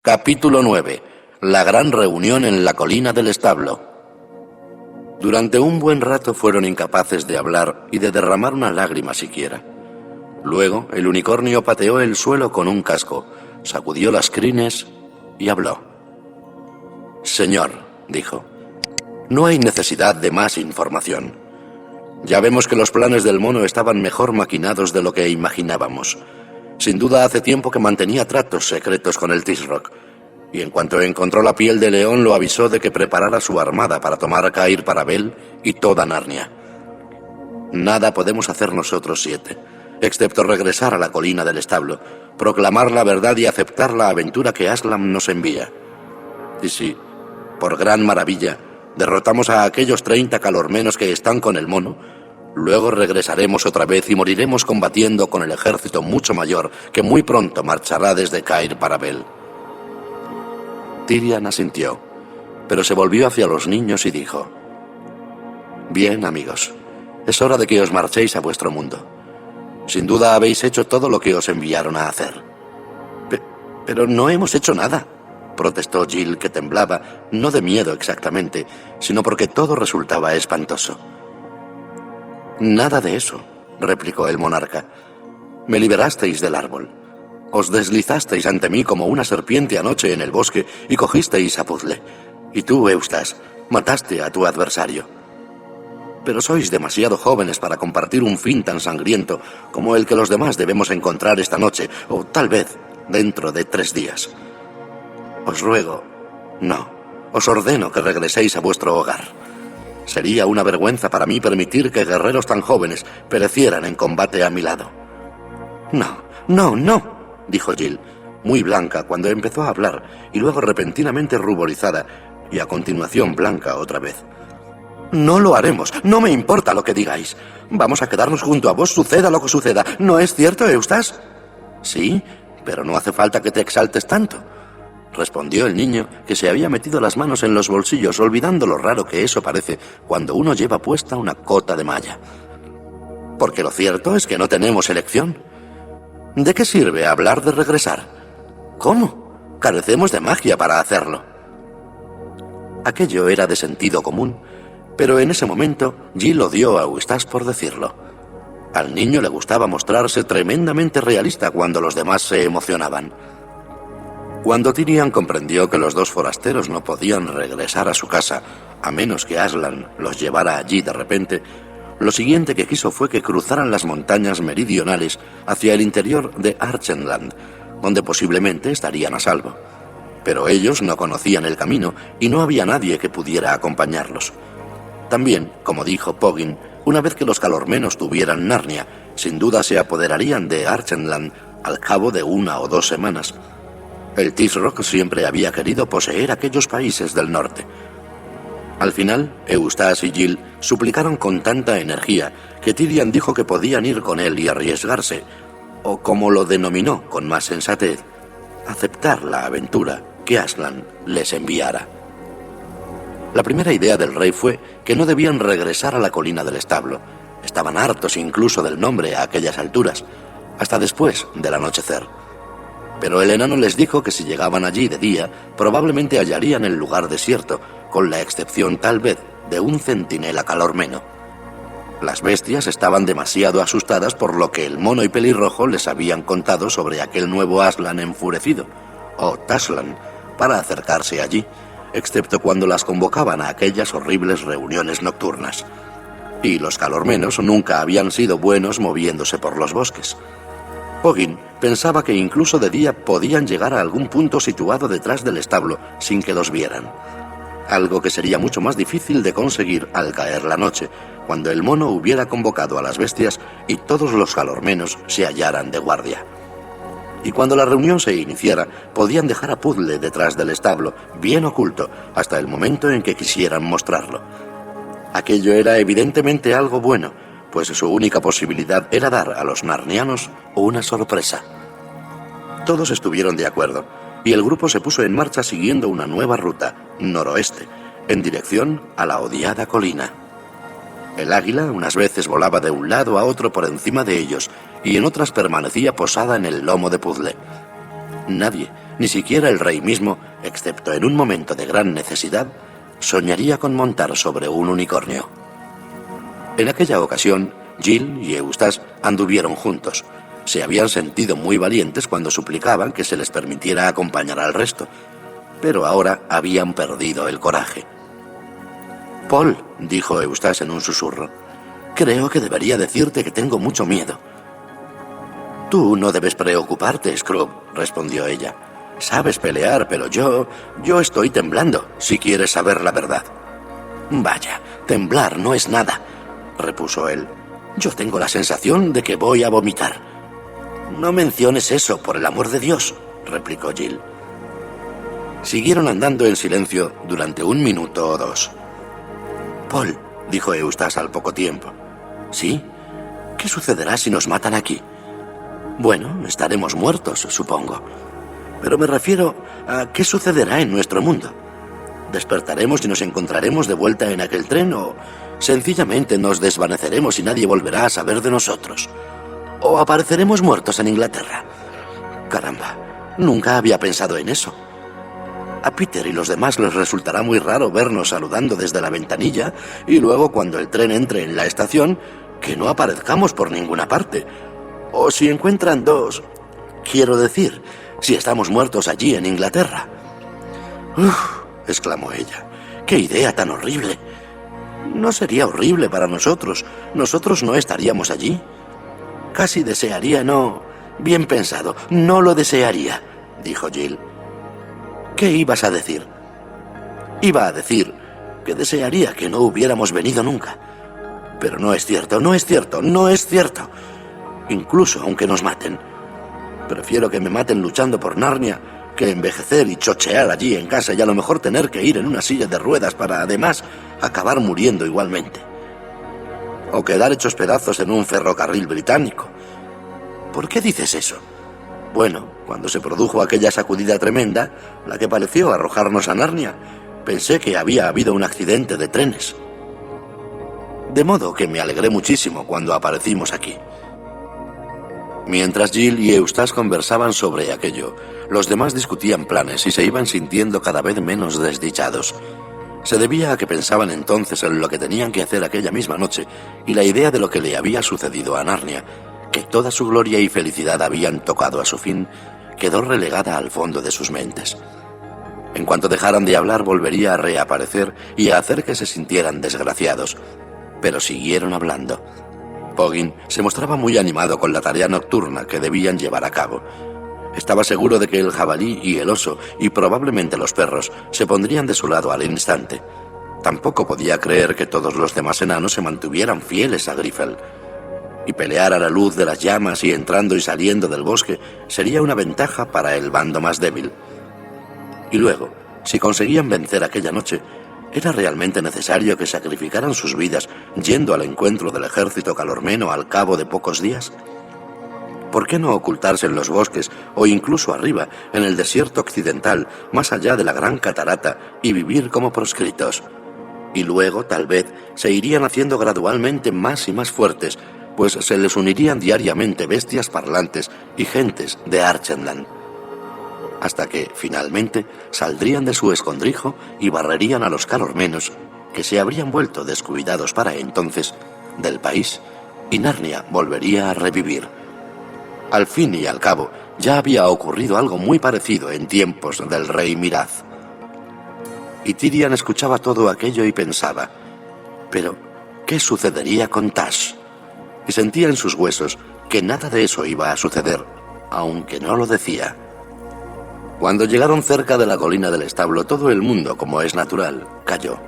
Capítulo 9. La gran reunión en la colina del establo. Durante un buen rato fueron incapaces de hablar y de derramar una lágrima siquiera. Luego el unicornio pateó el suelo con un casco, sacudió las crines y habló. «Señor», dijo, «no hay necesidad de más información. Ya vemos que los planes del mono estaban mejor maquinados de lo que imaginábamos. Sin duda hace tiempo que mantenía tratos secretos con el Tisroc, y en cuanto encontró la piel de león lo avisó de que preparara su armada para tomar Cair Paravel y toda Narnia. Nada podemos hacer nosotros 7, excepto regresar a la colina del establo, proclamar la verdad y aceptar la aventura que Aslan nos envía. Y si, por gran maravilla, derrotamos a aquellos 30 calormenos que están con el mono, luego regresaremos otra vez y moriremos combatiendo con el ejército mucho mayor que muy pronto marchará desde Cair Paravel». Tirian asintió, pero se volvió hacia los niños y dijo: «Bien, amigos, es hora de que os marchéis a vuestro mundo. Sin duda habéis hecho todo lo que os enviaron a hacer». «Pero no hemos hecho nada», protestó Jill, que temblaba, no de miedo exactamente, sino porque todo resultaba espantoso. «Nada de eso», replicó el monarca. «Me liberasteis del árbol. Os deslizasteis ante mí como una serpiente anoche en el bosque y cogisteis a Puzzle. Y tú, Eustace, mataste a tu adversario. Pero sois demasiado jóvenes para compartir un fin tan sangriento como el que los demás debemos encontrar esta noche, o tal vez dentro de 3 días. Os ruego, no, os ordeno que regreséis a vuestro hogar. Sería una vergüenza para mí permitir que guerreros tan jóvenes perecieran en combate a mi lado». No, dijo Jill, muy blanca cuando empezó a hablar y luego repentinamente ruborizada y a continuación blanca otra vez. «No lo haremos, no me importa lo que digáis. Vamos a quedarnos junto a vos suceda lo que suceda. ¿No es cierto, Eustace?» «Sí, pero no hace falta que te exaltes tanto», respondió el niño, que se había metido las manos en los bolsillos, olvidando lo raro que eso parece cuando uno lleva puesta una cota de malla. «Porque lo cierto es que no tenemos elección. ¿De qué sirve hablar de regresar? ¿Cómo? Carecemos de magia para hacerlo». Aquello era de sentido común, pero en ese momento Jill odió a Eustace por decirlo. Al niño le gustaba mostrarse tremendamente realista cuando los demás se emocionaban. Cuando Tirian comprendió que los 2 forasteros no podían regresar a su casa, a menos que Aslan los llevara allí de repente, lo siguiente que quiso fue que cruzaran las montañas meridionales hacia el interior de Archenland, donde posiblemente estarían a salvo. Pero ellos no conocían el camino y no había nadie que pudiera acompañarlos. También, como dijo Poggin, una vez que los calormenos tuvieran Narnia, sin duda se apoderarían de Archenland al cabo de 1 o 2 semanas. El Tisroc siempre había querido poseer aquellos países del norte. Al final, Eustace y Jill suplicaron con tanta energía que Tirian dijo que podían ir con él y arriesgarse, o como lo denominó con más sensatez, aceptar la aventura que Aslan les enviara. La primera idea del rey fue que no debían regresar a la colina del establo. Estaban hartos incluso del nombre a aquellas alturas, hasta después del anochecer. Pero el enano les dijo que si llegaban allí de día, probablemente hallarían el lugar desierto, con la excepción tal vez de un centinela calormeno. Las bestias estaban demasiado asustadas por lo que el mono y pelirrojo les habían contado sobre aquel nuevo Aslan enfurecido, o Taslan, para acercarse allí, excepto cuando las convocaban a aquellas horribles reuniones nocturnas. Y los calormenos nunca habían sido buenos moviéndose por los bosques. Poggin pensaba que incluso de día podían llegar a algún punto situado detrás del establo sin que los vieran. Algo que sería mucho más difícil de conseguir al caer la noche, cuando el mono hubiera convocado a las bestias y todos los calormenos se hallaran de guardia. Y cuando la reunión se iniciara, podían dejar a Puzzle detrás del establo, bien oculto, hasta el momento en que quisieran mostrarlo. Aquello era evidentemente algo bueno, pues su única posibilidad era dar a los narnianos una sorpresa. Todos estuvieron de acuerdo, y el grupo se puso en marcha siguiendo una nueva ruta, noroeste, en dirección a la odiada colina. El águila unas veces volaba de un lado a otro por encima de ellos, y en otras permanecía posada en el lomo de Puzzle. Nadie, Ni siquiera el rey mismo, excepto en un momento de gran necesidad, soñaría con montar sobre un unicornio. En aquella ocasión, Jill y Eustace anduvieron juntos. Se habían sentido muy valientes cuando suplicaban que se les permitiera acompañar al resto, pero ahora habían perdido el coraje. «Paul», dijo Eustace en un susurro, «creo que debería decirte que tengo mucho miedo». «Tú no debes preocuparte, Scrooge», respondió ella. «Sabes pelear, pero yo estoy temblando, si quieres saber la verdad». «Vaya, temblar no es nada», repuso él. «Yo tengo la sensación de que voy a vomitar». «No menciones eso, por el amor de Dios», replicó Jill. Siguieron andando en silencio durante 1 minuto o 2. «Paul», dijo Eustace al poco tiempo. «¿Sí? ¿Qué sucederá si nos matan aquí?» «Bueno, estaremos muertos, supongo. Pero me refiero a qué sucederá en nuestro mundo. ¿Despertaremos y nos encontraremos de vuelta en aquel tren o sencillamente nos desvaneceremos y nadie volverá a saber de nosotros? ¿O apareceremos muertos en Inglaterra? Caramba, nunca había pensado en eso. A Peter y los demás les resultará muy raro vernos saludando desde la ventanilla y luego cuando el tren entre en la estación, que no aparezcamos por ninguna parte. O si encuentran dos... Quiero decir, si estamos muertos allí en Inglaterra». «Uf», exclamó ella, «qué idea tan horrible». «No sería horrible para nosotros. Nosotros no estaríamos allí». «Casi desearía no...» «Bien pensado, no lo desearía», dijo Jill. «¿Qué ibas a decir?» «Iba a decir que desearía que no hubiéramos venido nunca. Pero no es cierto, no es cierto, no es cierto. Incluso aunque nos maten. Prefiero que me maten luchando por Narnia que envejecer y chochear allí en casa y a lo mejor tener que ir en una silla de ruedas para, además, acabar muriendo igualmente. O quedar hechos pedazos en un ferrocarril británico». «¿Por qué dices eso?» «Bueno, cuando se produjo aquella sacudida tremenda, la que pareció arrojarnos a Narnia, pensé que había habido un accidente de trenes. De modo que me alegré muchísimo cuando aparecimos aquí». Mientras Jill y Eustace conversaban sobre aquello, los demás discutían planes y se iban sintiendo cada vez menos desdichados. Se debía a que pensaban entonces en lo que tenían que hacer aquella misma noche y la idea de lo que le había sucedido a Narnia, que toda su gloria y felicidad habían tocado a su fin, quedó relegada al fondo de sus mentes. En cuanto dejaran de hablar, volvería a reaparecer y a hacer que se sintieran desgraciados, pero siguieron hablando. Poggin se mostraba muy animado con la tarea nocturna que debían llevar a cabo. Estaba seguro de que el jabalí y el oso, y probablemente los perros, se pondrían de su lado al instante. Tampoco podía creer que todos los demás enanos se mantuvieran fieles a Grifel. Y pelear a la luz de las llamas y entrando y saliendo del bosque sería una ventaja para el bando más débil. Y luego, si conseguían vencer aquella noche, ¿era realmente necesario que sacrificaran sus vidas yendo al encuentro del ejército calormeno al cabo de pocos días? ¿Por qué no ocultarse en los bosques o incluso arriba, en el desierto occidental, más allá de la gran catarata, y vivir como proscritos? Y luego, tal vez, se irían haciendo gradualmente más y más fuertes, pues se les unirían diariamente bestias parlantes y gentes de Archenland, hasta que, finalmente, saldrían de su escondrijo y barrerían a los calormenos, que se habrían vuelto descuidados para entonces, del país, y Narnia volvería a revivir. Al fin y al cabo, ya había ocurrido algo muy parecido en tiempos del rey Miraz. Y Tirian escuchaba todo aquello y pensaba, ¿pero qué sucedería con Tash? Y sentía en sus huesos que nada de eso iba a suceder, aunque no lo decía. Cuando llegaron cerca de la colina del establo, todo el mundo, como es natural, calló.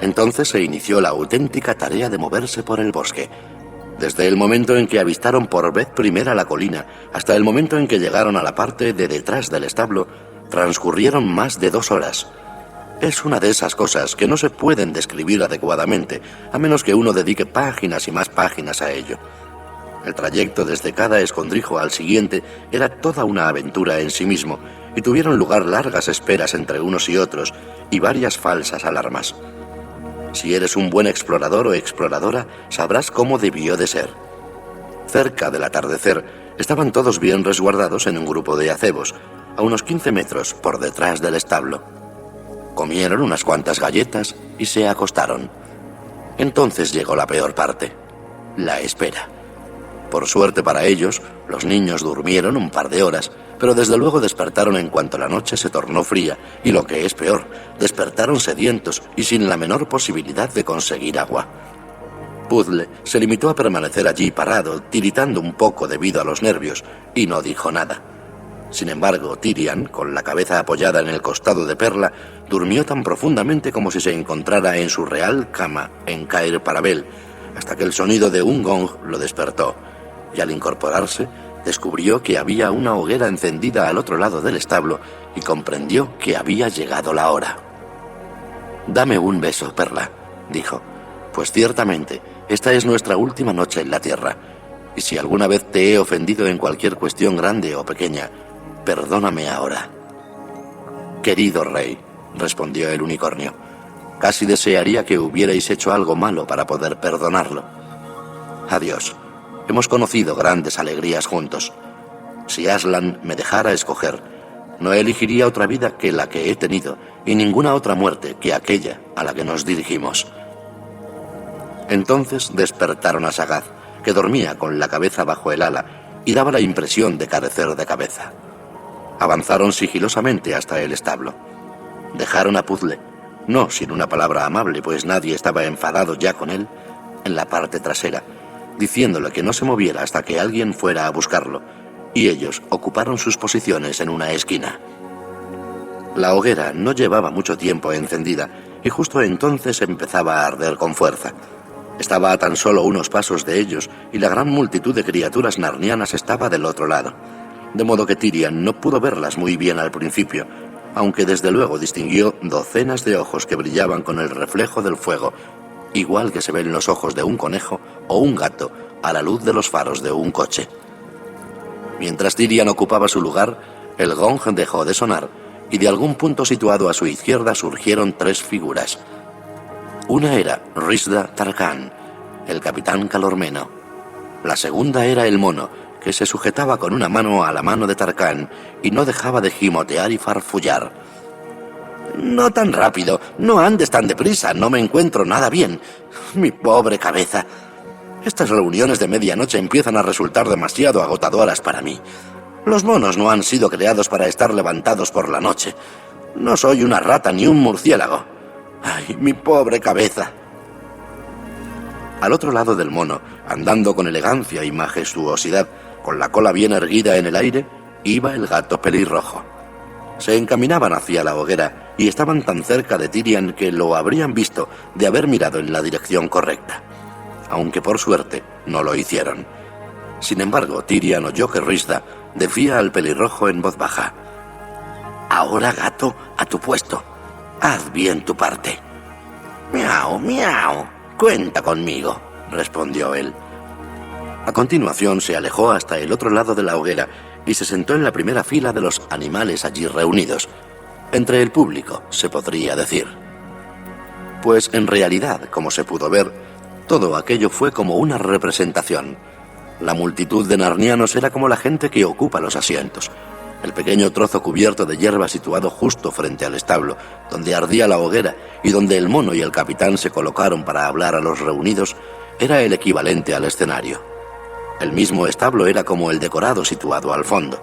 Entonces se inició la auténtica tarea de moverse por el bosque. Desde el momento en que avistaron por vez primera la colina hasta el momento en que llegaron a la parte de detrás del establo, transcurrieron más de 2 horas. Es una de esas cosas que no se pueden describir adecuadamente, a menos que uno dedique páginas y más páginas a ello. El trayecto desde cada escondrijo al siguiente era toda una aventura en sí mismo, y tuvieron lugar largas esperas entre unos y otros, y varias falsas alarmas. Si eres un buen explorador o exploradora, sabrás cómo debió de ser. Cerca del atardecer, estaban todos bien resguardados en un grupo de acebos, a unos 15 metros por detrás del establo. Comieron unas cuantas galletas y se acostaron. Entonces llegó la peor parte, la espera. Por suerte para ellos, los niños durmieron un par de horas, pero desde luego despertaron en cuanto la noche se tornó fría y, lo que es peor, despertaron sedientos y sin la menor posibilidad de conseguir agua. Puzzle se limitó a permanecer allí parado, tiritando un poco debido a los nervios, y no dijo nada. Sin embargo, Tyrian, con la cabeza apoyada en el costado de Perla, durmió tan profundamente como si se encontrara en su real cama en Caer Paravel, hasta que el sonido de un gong lo despertó, y al incorporarse, descubrió que había una hoguera encendida al otro lado del establo y comprendió que había llegado la hora. «Dame un beso, Perla», dijo, «pues ciertamente esta es nuestra última noche en la tierra, y si alguna vez te he ofendido en cualquier cuestión grande o pequeña, perdóname ahora». «Querido rey», respondió el unicornio, «casi desearía que hubierais hecho algo malo para poder perdonarlo. Adiós. Hemos conocido grandes alegrías juntos. Si Aslan me dejara escoger, no elegiría otra vida que la que he tenido y ninguna otra muerte que aquella a la que nos dirigimos». Entonces despertaron a Sagath, que dormía con la cabeza bajo el ala y daba la impresión de carecer de cabeza. Avanzaron sigilosamente hasta el establo. Dejaron a Puzzle, no sin una palabra amable, pues nadie estaba enfadado ya con él, en la parte trasera, diciéndole que no se moviera hasta que alguien fuera a buscarlo, y ellos ocuparon sus posiciones en una esquina. La hoguera no llevaba mucho tiempo encendida, y justo entonces empezaba a arder con fuerza. Estaba a tan solo unos pasos de ellos, y la gran multitud de criaturas narnianas estaba del otro lado, de modo que Tyrian no pudo verlas muy bien al principio, aunque desde luego distinguió docenas de ojos que brillaban con el reflejo del fuego, igual que se ven los ojos de un conejo o un gato a la luz de los faros de un coche. Mientras Tyrian ocupaba su lugar, el gong dejó de sonar, y de algún punto situado a su izquierda surgieron tres figuras. Una era Rhysda Tarkhan, el capitán calormeno. La segunda era el mono, que se sujetaba con una mano a la mano de Tarkhan y no dejaba de gimotear y farfullar. «No tan rápido, no andes tan deprisa, no me encuentro nada bien. Mi pobre cabeza. Estas reuniones de medianoche empiezan a resultar demasiado agotadoras para mí. Los monos no han sido creados para estar levantados por la noche. No soy una rata ni un murciélago. ¡Ay, mi pobre cabeza!». Al otro lado del mono, andando con elegancia y majestuosidad, con la cola bien erguida en el aire, iba el gato pelirrojo. Se encaminaban hacia la hoguera y estaban tan cerca de Tyrian que lo habrían visto de haber mirado en la dirección correcta, aunque por suerte no lo hicieron. Sin embargo, Tyrian oyó que Rhysda decía al pelirrojo en voz baja: «Ahora, gato, a tu puesto. Haz bien tu parte». «Miau, miau, cuenta conmigo», respondió él. A continuación se alejó hasta el otro lado de la hoguera y se sentó en la primera fila de los animales allí reunidos, entre el público, se podría decir. Pues en realidad, como se pudo ver, todo aquello fue como una representación. La multitud de narnianos era como la gente que ocupa los asientos. El pequeño trozo cubierto de hierba situado justo frente al establo, donde ardía la hoguera y donde el mono y el capitán se colocaron para hablar a los reunidos, era el equivalente al escenario. El mismo establo era como el decorado situado al fondo.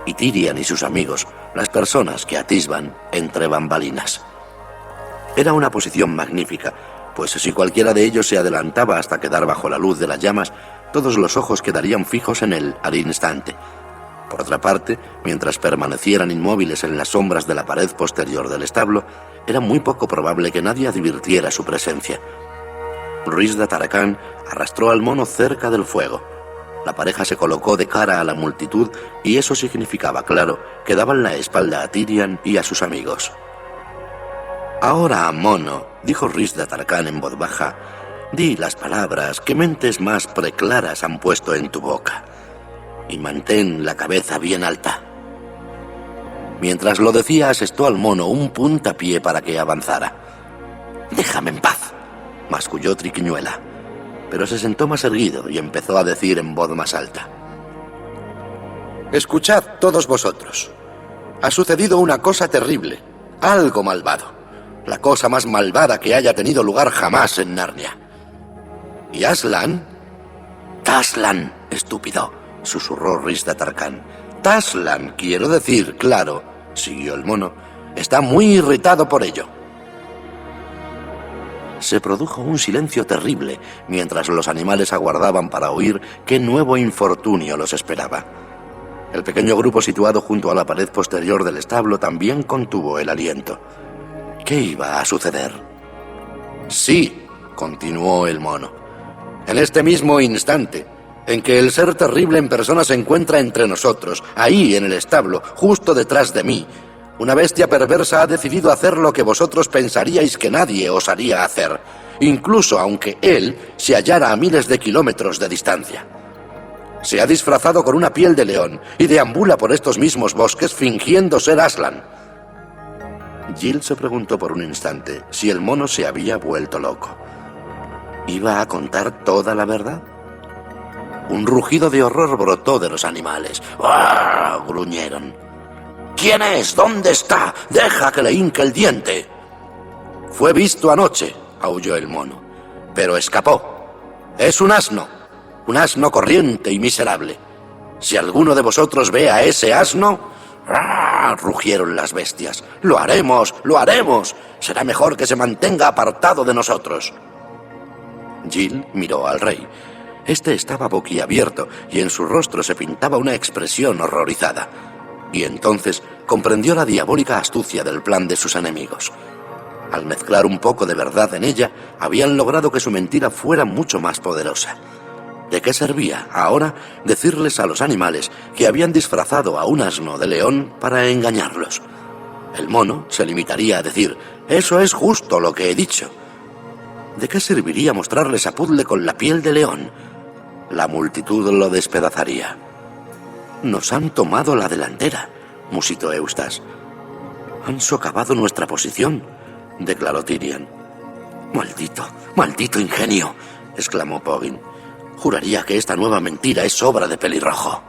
Y Tyrian y sus amigos, las personas que atisban entre bambalinas. Era una posición magnífica, pues si cualquiera de ellos se adelantaba hasta quedar bajo la luz de las llamas, todos los ojos quedarían fijos en él al instante. Por otra parte, mientras permanecieran inmóviles en las sombras de la pared posterior del establo, era muy poco probable que nadie advirtiera su presencia. Rhysda Tarkhan arrastró al mono cerca del fuego. La pareja se colocó de cara a la multitud y eso significaba, claro, que daban la espalda a Tyrian y a sus amigos. «Ahora, mono», dijo Rhysda Tarkhan en voz baja, «di las palabras que mentes más preclaras han puesto en tu boca. Y mantén la cabeza bien alta». Mientras lo decía, asestó al mono un puntapié para que avanzara. «Déjame en paz», masculló Triquiñuela, pero se sentó más erguido y empezó a decir en voz más alta: «Escuchad todos vosotros. Ha sucedido una cosa terrible, algo malvado. La cosa más malvada que haya tenido lugar jamás en Narnia. ¿Y Aslan? Taslan, estúpido, susurró Rhys de Tarkhan. Taslan, quiero decir, claro, siguió el mono, está muy irritado por ello. Se produjo un silencio terrible mientras los animales aguardaban para oír qué nuevo infortunio los esperaba. El pequeño grupo situado junto a la pared posterior del establo también contuvo el aliento. ¿Qué iba a suceder? Sí, continuó el mono. En este mismo instante, en que el ser terrible en persona se encuentra entre nosotros, ahí en el establo, justo detrás de mí, una bestia perversa ha decidido hacer lo que vosotros pensaríais que nadie osaría hacer, incluso aunque él se hallara a miles de kilómetros de distancia. Se ha disfrazado con una piel de león y deambula por estos mismos bosques fingiendo ser Aslan. Jill se preguntó por un instante si el mono se había vuelto loco. ¿Iba a contar toda la verdad? Un rugido de horror brotó de los animales. ¡Ah! Gruñeron. ¿Quién es? ¿Dónde está? ¡Deja que le hinque el diente! Fue visto anoche, aulló el mono, pero escapó. Es un asno corriente y miserable. Si alguno de vosotros ve a ese asno... ¡Ah! Rugieron las bestias. ¡Lo haremos! ¡Lo haremos! Será mejor que se mantenga apartado de nosotros. Jill miró al rey. Este estaba boquiabierto y en su rostro se pintaba una expresión horrorizada. Y entonces comprendió la diabólica astucia del plan de sus enemigos. Al mezclar un poco de verdad en ella, habían logrado que su mentira fuera mucho más poderosa. ¿De qué servía, ahora, decirles a los animales que habían disfrazado a un asno de león para engañarlos? El mono se limitaría a decir, «Eso es justo lo que he dicho». ¿De qué serviría mostrarles a Puzzle con la piel de león? La multitud lo despedazaría. «Nos han tomado la delantera», musitó Eustace. «Han socavado nuestra posición», declaró Tyrion. «Maldito ingenio», exclamó Poggin. «Juraría que esta nueva mentira es obra de Pelirrojo».